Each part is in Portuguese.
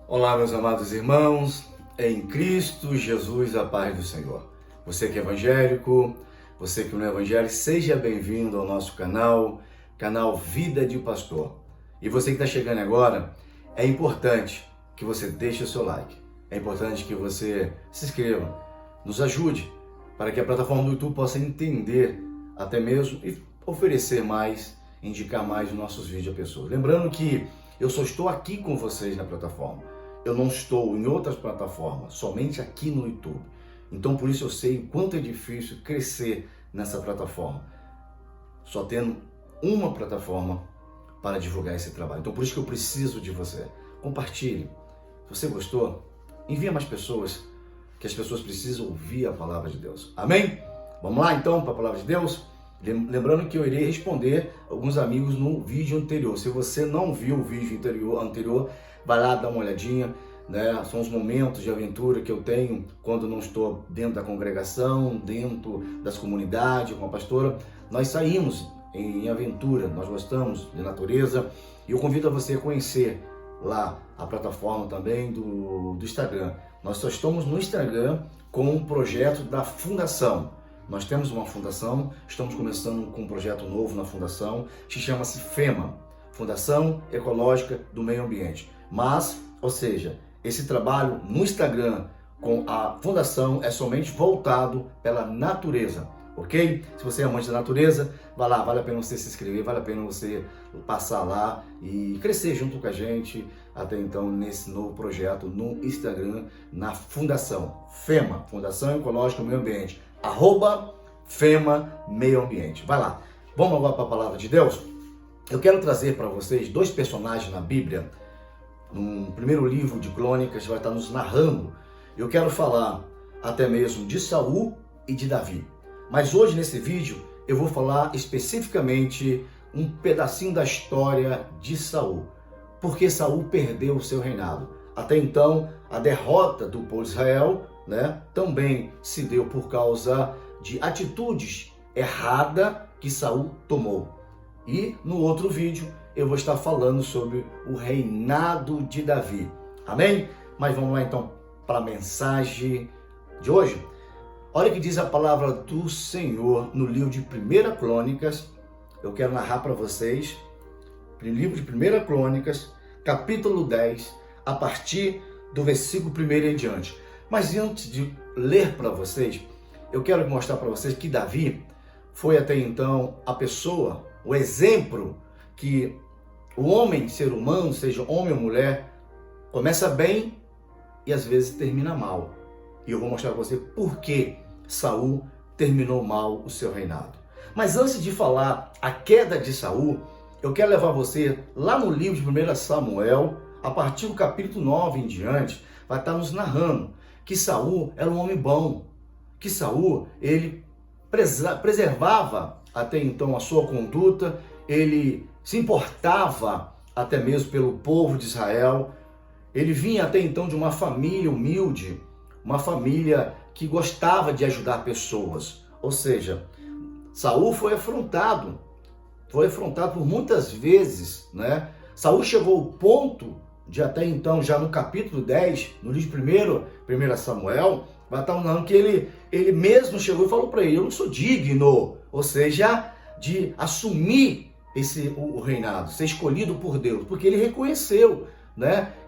Olá, meus amados irmãos, em Cristo Jesus, a paz do Senhor. Você que é evangélico, você que não é evangélico, seja bem-vindo ao nosso canal Vida de Pastor. E você que está chegando agora, é importante que você deixe o seu like, é importante que você se inscreva, nos ajude, para que a plataforma do YouTube possa entender até mesmo e oferecer mais, indicar mais os nossos vídeos a pessoas. Lembrando que eu só estou aqui com vocês na plataforma. Eu não estou em outras plataformas, somente aqui no YouTube. Então, por isso eu sei o quanto é difícil crescer nessa plataforma. Só tendo uma plataforma para divulgar esse trabalho. Então, por isso que eu preciso de você. Compartilhe. Se você gostou, envie mais pessoas, que as pessoas precisam ouvir a palavra de Deus. Amém? Vamos lá, então, para a palavra de Deus? Lembrando que eu irei responder alguns amigos no vídeo anterior. Se você não viu o vídeo anterior, vai lá dar uma olhadinha, né? São os momentos de aventura que eu tenho quando não estou dentro da congregação, dentro das comunidades com a pastora. Nós saímos em aventura, nós gostamos de natureza e eu convido a você a conhecer lá a plataforma também do Instagram. Nós só estamos no Instagram com um projeto da Fundação. Nós temos uma fundação, estamos começando com um projeto novo na fundação, que chama-se FEMA, Fundação Ecológica do Meio Ambiente. Mas, ou seja, esse trabalho no Instagram com a fundação é somente voltado pela natureza, ok? Se você é amante da natureza, vai lá, vale a pena você se inscrever, vale a pena você passar lá e crescer junto com a gente até então nesse novo projeto no Instagram, na Fundação FEMA, Fundação Ecológica do Meio Ambiente. @FEMA Meio Ambiente. Vai lá. Vamos agora para a palavra de Deus? Eu quero trazer para vocês dois personagens na Bíblia. No primeiro livro de Crônicas vai estar nos narrando. Eu quero falar até mesmo de Saul e de Davi. Mas hoje nesse vídeo eu vou falar especificamente um pedacinho da história de Saul. Porque Saul perdeu o seu reinado. Até então, a derrota do povo de Israel, também se deu por causa de atitudes erradas que Saul tomou. E no outro vídeo eu vou estar falando sobre o reinado de Davi. Amém? Mas vamos lá então para a mensagem de hoje. Olha o que diz a palavra do Senhor no livro de 1 Crônicas. Eu quero narrar para vocês no livro de 1 Crônicas, capítulo 10, a partir do versículo 1 em diante. Mas antes de ler para vocês, eu quero mostrar para vocês que Davi foi até então a pessoa, o exemplo que o homem, ser humano, seja homem ou mulher, começa bem e às vezes termina mal. E eu vou mostrar para você por que Saul terminou mal o seu reinado. Mas antes de falar a queda de Saul, eu quero levar você lá no livro de 1 Samuel, a partir do capítulo 9 em diante, vai estar nos narrando que Saul era um homem bom, que Saul, ele preservava até então a sua conduta, ele se importava até mesmo pelo povo de Israel, ele vinha até então de uma família humilde, uma família que gostava de ajudar pessoas, ou seja, Saul foi afrontado por muitas vezes, Saul chegou ao ponto de até então, já no capítulo 10, no livro 1 Samuel, vai estar falando que ele mesmo chegou e falou para ele: eu não sou digno, ou seja, de assumir o reinado, ser escolhido por Deus, porque ele reconheceu,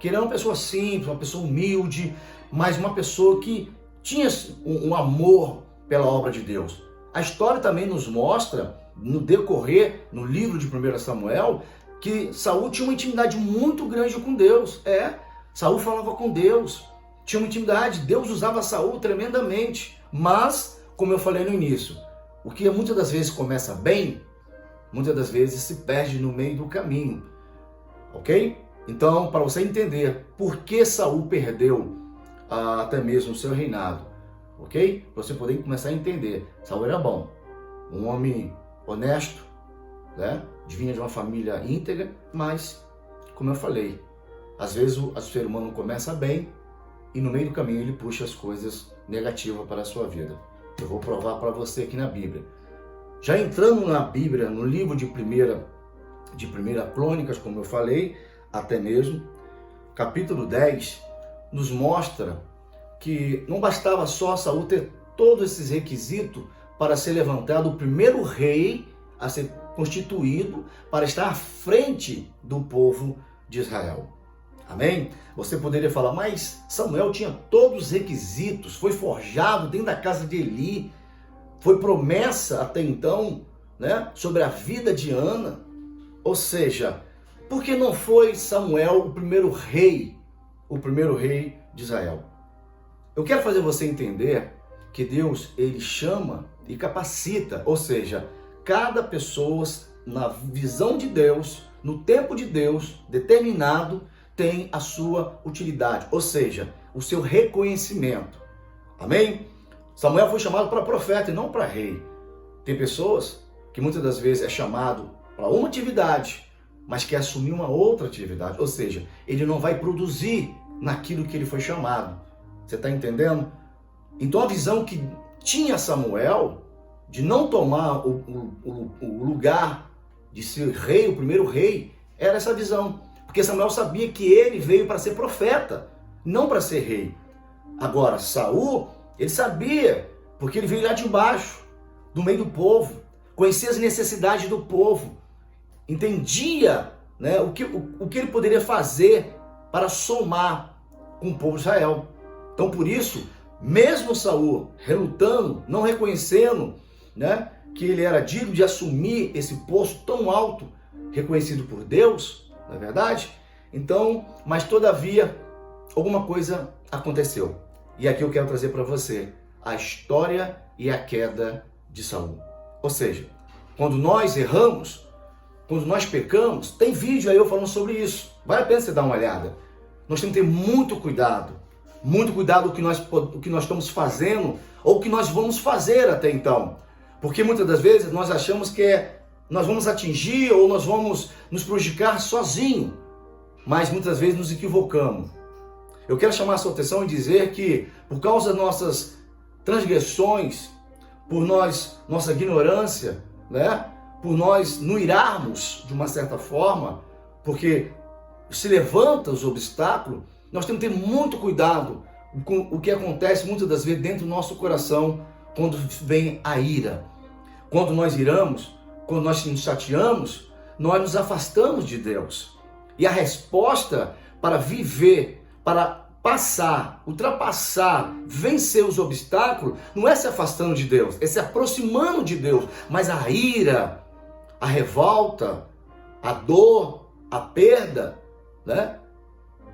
que ele era uma pessoa simples, uma pessoa humilde, mas uma pessoa que tinha um amor pela obra de Deus. A história também nos mostra, no decorrer, no livro de 1 Samuel, que Saul tinha uma intimidade muito grande com Deus. Saul falava com Deus, tinha uma intimidade, Deus usava Saul tremendamente. Mas, como eu falei no início, o que muitas das vezes começa bem, muitas das vezes se perde no meio do caminho. Ok? Então, para você entender por que Saul perdeu até mesmo o seu reinado, ok? Para você poder começar a entender. Saul era bom, um homem honesto, vinha de uma família íntegra, mas, como eu falei, às vezes o ser humano começa bem e no meio do caminho ele puxa as coisas negativas para a sua vida. Eu vou provar para você aqui na Bíblia. Já entrando na Bíblia, no livro de 1 Crônicas, como eu falei, até mesmo, capítulo 10, nos mostra que não bastava só Saul ter todos esses requisitos para ser levantado o primeiro rei a ser constituído para estar à frente do povo de Israel. Amém? Você poderia falar, mas Samuel tinha todos os requisitos, foi forjado dentro da casa de Eli, foi promessa até então, né, sobre a vida de Ana. Ou seja, por que não foi Samuel o primeiro rei de Israel? Eu quero fazer você entender que Deus, ele chama e capacita, ou seja, cada pessoa na visão de Deus, no tempo de Deus determinado, tem a sua utilidade, ou seja, o seu reconhecimento. Amém? Samuel foi chamado para profeta e não para rei. Tem pessoas que muitas das vezes é chamado para uma atividade, mas quer assumir uma outra atividade, ou seja, ele não vai produzir naquilo que ele foi chamado. Você está entendendo? Então a visão que tinha Samuel de não tomar o lugar de ser rei, o primeiro rei, era essa visão. Porque Samuel sabia que ele veio para ser profeta, não para ser rei. Agora, Saul, ele sabia, porque ele veio lá de baixo, do meio do povo, conhecia as necessidades do povo, entendia, né, o que ele poderia fazer para somar com o povo de Israel. Então, por isso, mesmo Saul relutando, não reconhecendo, né, que ele era digno de assumir esse posto tão alto, reconhecido por Deus, não é verdade? Então, mas todavia, alguma coisa aconteceu. E aqui eu quero trazer para você a história e a queda de Saul. Ou seja, quando nós erramos, quando nós pecamos, tem vídeo aí eu falando sobre isso. Vale a pena você dar uma olhada. Nós temos que ter muito cuidado com o que nós estamos fazendo ou o que nós vamos fazer até então. Porque muitas das vezes nós achamos que nós vamos atingir ou nós vamos nos prejudicar sozinho, mas muitas vezes nos equivocamos. Eu quero chamar a sua atenção e dizer que por causa das nossas transgressões, por nossa ignorância, né, por nós não irarmos de uma certa forma, porque se levanta os obstáculos, nós temos que ter muito cuidado com o que acontece muitas das vezes dentro do nosso coração quando vem a ira. Quando nós iramos, quando nós nos chateamos, nós nos afastamos de Deus. E a resposta para viver, para passar, ultrapassar, vencer os obstáculos, não é se afastando de Deus, é se aproximando de Deus. Mas a ira, a revolta, a dor, a perda, né?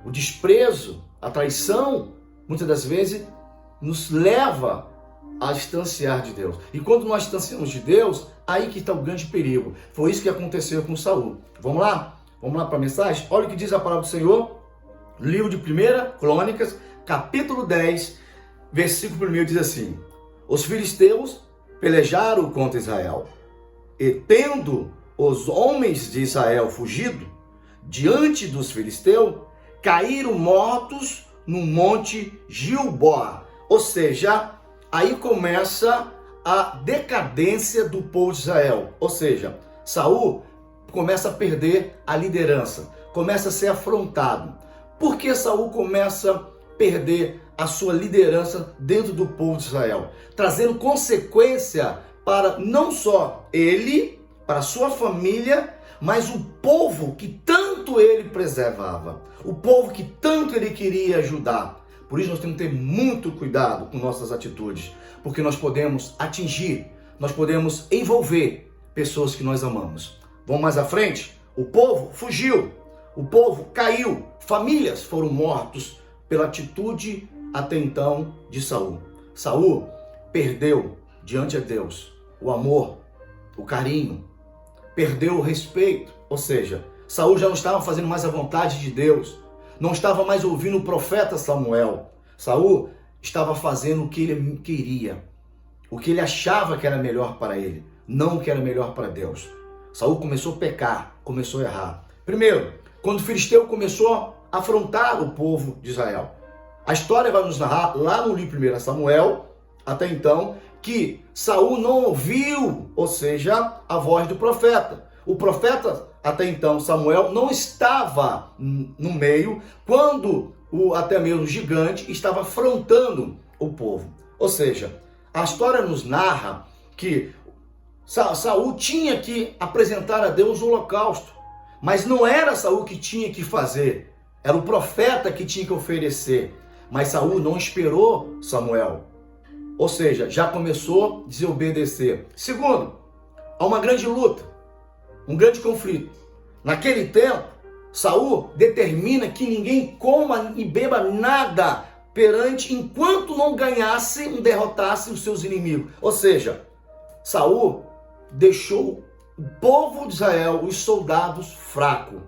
O desprezo, a traição, muitas das vezes nos leva a distanciar de Deus. E quando nós distanciamos de Deus, aí que está o grande perigo. Foi isso que aconteceu com Saul. Vamos lá? Vamos lá para a mensagem? Olha o que diz a palavra do Senhor. Livro de 1 Crônicas, capítulo 10, versículo 1 diz assim: os filisteus pelejaram contra Israel, e tendo os homens de Israel fugido diante dos filisteus, caíram mortos no monte Gilboa. Ou seja, aí começa a decadência do povo de Israel. Ou seja, Saul começa a perder a liderança, começa a ser afrontado. Por que Saul começa a perder a sua liderança dentro do povo de Israel? Trazendo consequência para não só ele, para a sua família, mas o povo que tanto ele preservava, o povo que tanto ele queria ajudar. Por isso nós temos que ter muito cuidado com nossas atitudes, porque nós podemos atingir, nós podemos envolver pessoas que nós amamos. Vamos mais à frente? O povo fugiu, o povo caiu, famílias foram mortos pela atitude até então de Saul. Saul perdeu diante de Deus o amor, o carinho, perdeu o respeito, ou seja, Saul já não estava fazendo mais a vontade de Deus, não estava mais ouvindo o profeta Samuel. Saul estava fazendo o que ele queria, o que ele achava que era melhor para ele, não o que era melhor para Deus. Saul começou a pecar, começou a errar. Primeiro, quando o filisteu começou a afrontar o povo de Israel. A história vai nos narrar lá no livro 1 Samuel, até então, que Saul não ouviu, ou seja, a voz do profeta. O profeta até então Samuel não estava no meio, quando até mesmo o gigante estava afrontando o povo. Ou seja, a história nos narra que Saul tinha que apresentar a Deus o holocausto, mas não era Saul que tinha que fazer, era o profeta que tinha que oferecer. Mas Saul não esperou Samuel, ou seja, já começou a desobedecer. Segundo, há uma grande luta, um grande conflito. Naquele tempo, Saul determina que ninguém coma e beba nada enquanto não ganhasse e derrotasse os seus inimigos. Ou seja, Saul deixou o povo de Israel, os soldados, fracos.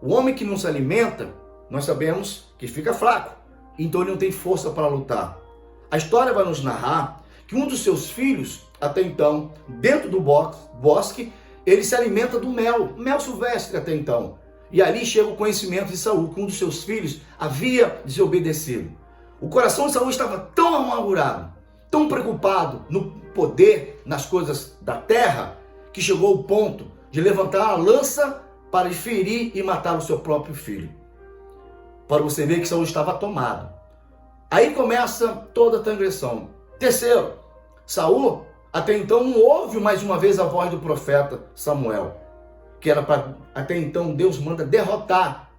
O homem que não se alimenta, nós sabemos que fica fraco, então ele não tem força para lutar. A história vai nos narrar que um dos seus filhos, até então, dentro do bosque, ele se alimenta do mel silvestre até então. E ali chega o conhecimento de Saul, que um dos seus filhos havia desobedecido. O coração de Saul estava tão amargurado, tão preocupado no poder, nas coisas da terra, que chegou ao ponto de levantar a lança para ferir e matar o seu próprio filho. Para você ver que Saul estava tomado. Aí começa toda a transgressão. Terceiro, Saul até então não ouve mais uma vez a voz do profeta Samuel, que era para, até então Deus manda derrotar,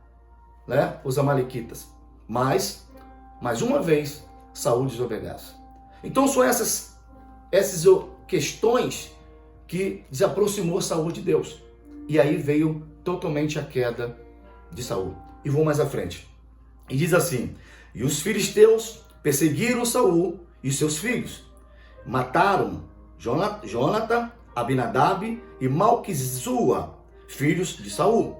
né, os amalequitas. Mas, mais uma vez, Saul desobedece. Então são essas questões que desaproximou Saul de Deus. E aí veio totalmente a queda de Saul. E vou mais à frente. E diz assim: e os filisteus perseguiram Saul e seus filhos. Mataram Jonatan, Abinadab e Malquizua, filhos de Saul.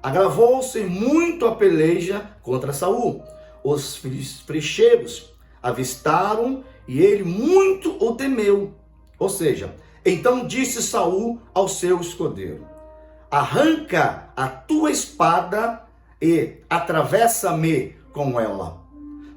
Agravou-se muito a peleja contra Saul. Os flecheiros avistaram e ele muito o temeu. Ou seja, então disse Saul ao seu escudeiro: arranca a tua espada e atravessa-me com ela,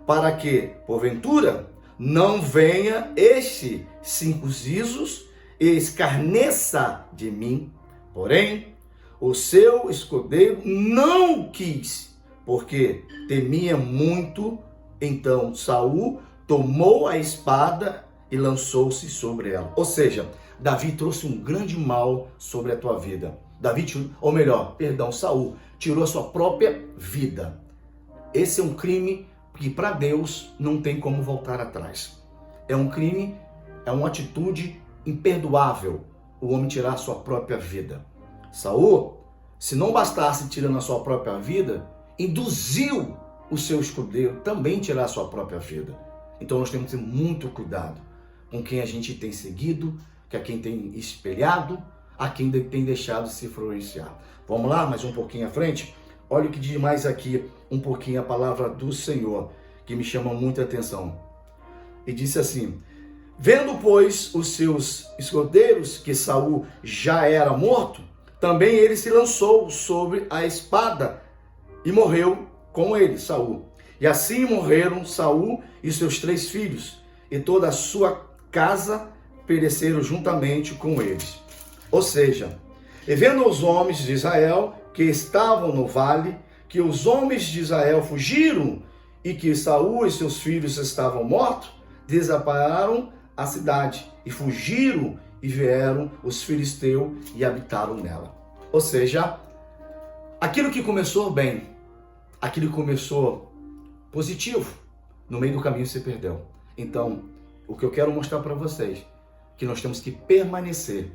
para que, porventura, não venha este circuncisos e escarneça de mim. Porém, o seu escudeiro não quis, porque temia muito. Então Saul tomou a espada e lançou-se sobre ela. Ou seja, Davi trouxe um grande mal sobre a tua vida. Saul tirou a sua própria vida. Esse é um crime que para Deus não tem como voltar atrás. É um crime, é uma atitude imperdoável o homem tirar a sua própria vida. Saul, se não bastasse tirando a sua própria vida, induziu o seu escudeiro também tirar a sua própria vida. Então nós temos que ter muito cuidado com quem a gente tem seguido, a quem tem espelhado, a quem tem deixado se influenciar. Vamos lá, mais um pouquinho à frente? Olha o que diz mais aqui, um pouquinho a palavra do Senhor, que me chama muita atenção. E disse assim: vendo, pois, os seus escudeiros que Saul já era morto, também ele se lançou sobre a espada e morreu com ele, Saul. E assim morreram Saul e seus 3 filhos, e toda a sua casa pereceram juntamente com eles. Ou seja, e vendo os homens de Israel que estavam no vale, que os homens de Israel fugiram e que Saul e seus filhos estavam mortos, desampararam a cidade e fugiram e vieram os filisteus e habitaram nela. Ou seja, aquilo que começou bem, aquilo que começou positivo, no meio do caminho se perdeu. Então, o que eu quero mostrar para vocês, que nós temos que permanecer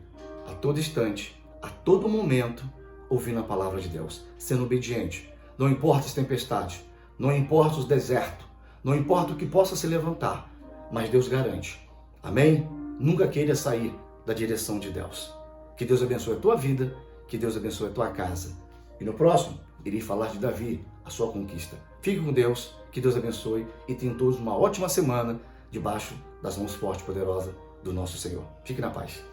a todo instante, a todo momento, ouvindo a palavra de Deus, sendo obediente. Não importa as tempestades, não importa os desertos, não importa o que possa se levantar, mas Deus garante. Amém? Nunca queira sair da direção de Deus. Que Deus abençoe a tua vida, que Deus abençoe a tua casa. E no próximo, irei falar de Davi, a sua conquista. Fique com Deus, que Deus abençoe e tenham todos uma ótima semana debaixo das mãos fortes e poderosas do nosso Senhor. Fique na paz.